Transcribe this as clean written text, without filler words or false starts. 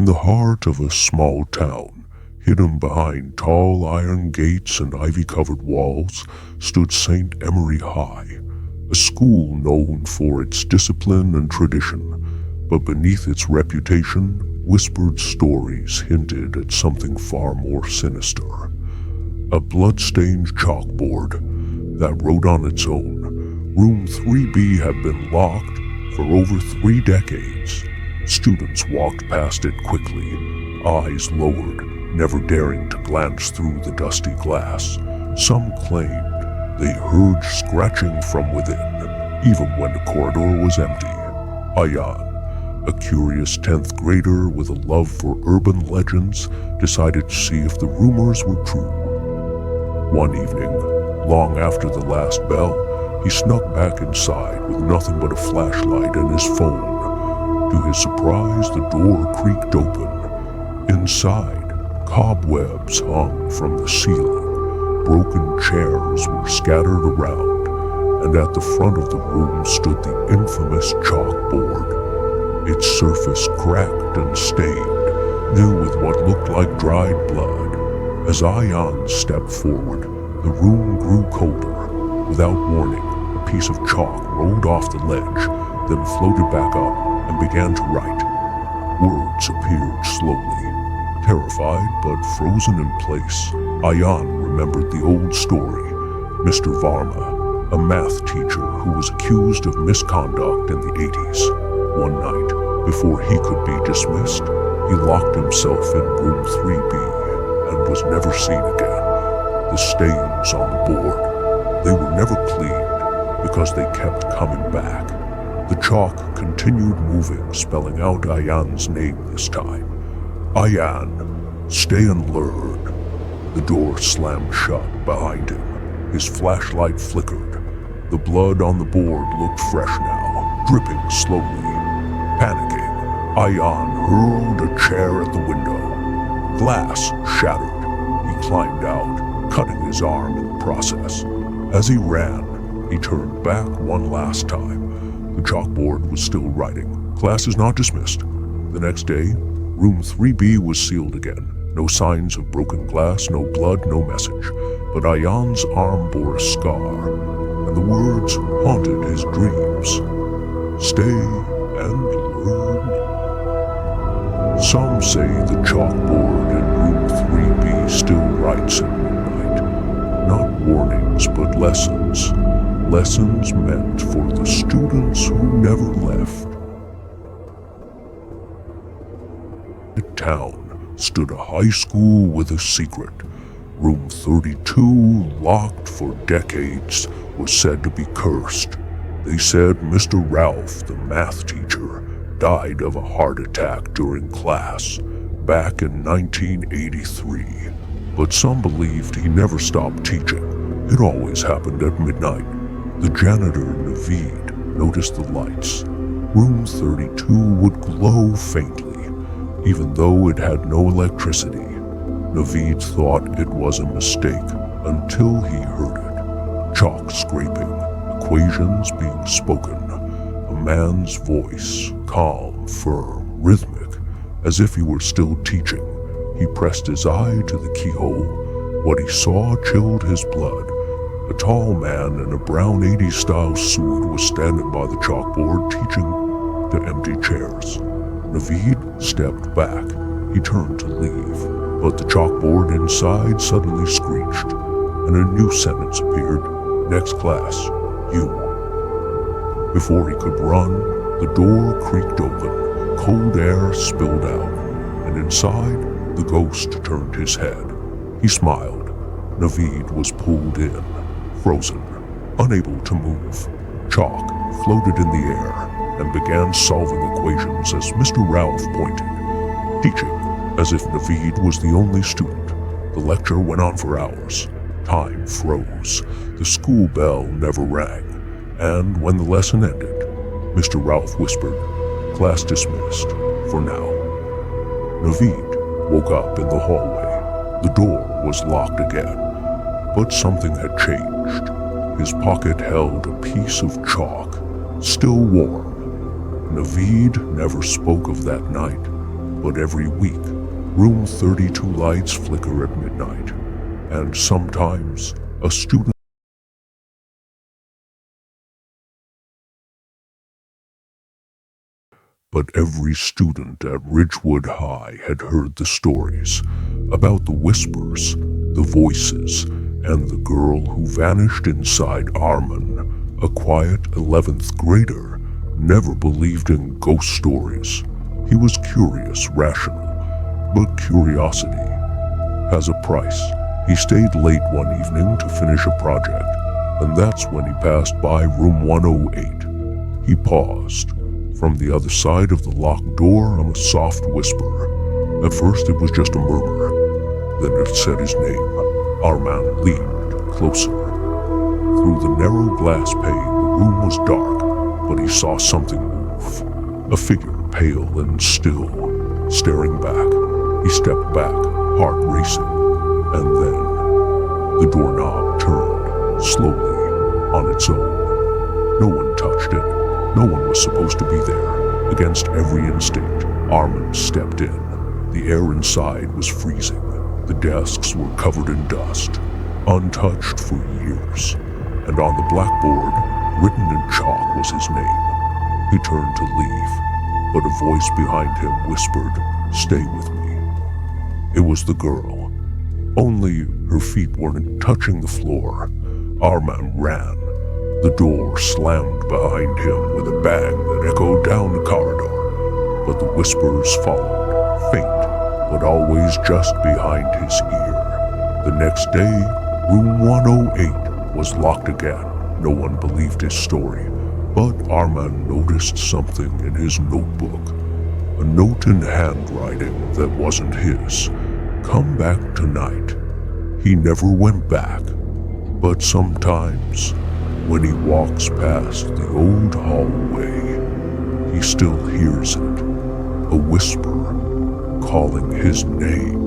the heart of a small town, hidden behind tall iron gates and ivy-covered walls, stood St. Emery High, a school known for its discipline and tradition, but beneath its reputation, whispered stories hinted at something far more sinister. A blood-stained chalkboard that wrote on its own, Room 3B had been locked for over 3 decades. Students walked past it quickly, eyes lowered, never daring to glance through the dusty glass. Some claimed they heard scratching from within, even when the corridor was empty. Ayan, a curious 10th grader with a love for urban legends, decided to see if the rumors were true. One evening, long after the last bell, he snuck back inside with nothing but a flashlight and his phone. To his surprise, the door creaked open. Inside, cobwebs hung from the ceiling. Broken chairs were scattered around, and at the front of the room stood the infamous chalkboard, its surface cracked and stained, new with what looked like dried blood. As Ayan stepped forward, the room grew colder. Without warning, a piece of chalk rolled off the ledge, then floated back up and began to write. Words appeared slowly. Terrified but frozen in place, Ayan remembered the old story. Mr. Varma, a math teacher who was accused of misconduct in the 80s. One night, before he could be dismissed, he locked himself in room 3B and was never seen again. The stains on the board, they were never cleaned because they kept coming back. The chalk continued moving, spelling out Ayan's name this time. Ayan, stay and learn. The door slammed shut behind him. His flashlight flickered. The blood on the board looked fresh now, dripping slowly. Panicking, Ayan hurled a chair at the window. Glass shattered. He climbed out, cutting his arm in the process. As he ran, he turned back one last time. The chalkboard was still writing. Class is not dismissed. The next day, room 3B was sealed again. No signs of broken glass, no blood, no message. But Ayan's arm bore a scar, and the words haunted his dreams. Stay and learn. Some say the chalkboard in room 3B still writes at midnight. Not warnings, but lessons. Lessons meant for the students who never left. In town stood a high school with a secret. Room 32, locked for decades, was said to be cursed. They said Mr. Ralph, the math teacher, died of a heart attack during class back in 1983. But some believed he never stopped teaching. It always happened at midnight. The janitor, Naveed, noticed the lights. Room 32 would glow faintly, even though it had no electricity. Naveed thought it was a mistake until he heard it. Chalk scraping, equations being spoken, a man's voice, calm, firm, rhythmic, as if he were still teaching. He pressed his eye to the keyhole. What he saw chilled his blood. A tall man in a brown 80s-style suit was standing by the chalkboard teaching to empty chairs. Naveed stepped back. He turned to leave, but the chalkboard inside suddenly screeched, and a new sentence appeared. Next class, you. Before he could run, the door creaked open. Cold air spilled out, and inside, the ghost turned his head. He smiled. Naveed was pulled in. Frozen, unable to move. Chalk floated in the air and began solving equations as Mr. Ralph pointed, teaching as if Naveed was the only student. The lecture went on for hours. Time froze. The school bell never rang. And when the lesson ended, Mr. Ralph whispered, "Class dismissed, for now." Naveed woke up in the hallway. The door was locked again. But something had changed. His pocket held a piece of chalk, still warm. Naveed never spoke of that night, But every week, room 32 lights flicker at midnight, and sometimes a student. But every student at Ridgewood High had heard the stories about the whispers, the voices, and the girl who vanished inside Armin. A quiet 11th grader never believed in ghost stories. He was curious, rational, but curiosity has a price. He stayed late one evening to finish a project, and that's when he passed by room 108. He paused. From the other side of the locked door came a soft whisper. At first it was just a murmur. Then it said his name. Armin leaned closer. Through the narrow glass pane, the room was dark, but he saw something move. A figure, pale and still, staring back. He stepped back, heart racing, and then the doorknob turned slowly on its own. No one touched it. No one was supposed to be there. Against every instinct, Armin stepped in. The air inside was freezing. The desks were covered in dust, untouched for years. And on the blackboard, written in chalk, was his name. He turned to leave, but a voice behind him whispered, "Stay with me." It was the girl. Only her feet weren't touching the floor. Armin ran. The door slammed behind him with a bang that echoed down the corridor, but the whispers followed, faint, but always just behind his ear. The next day, room 108 was locked again. No one believed his story, but Armin noticed something in his notebook. A note in handwriting that wasn't his. "Come back tonight." He never went back, but sometimes, when he walks past the old hallway, he still hears it, a whisper calling his name.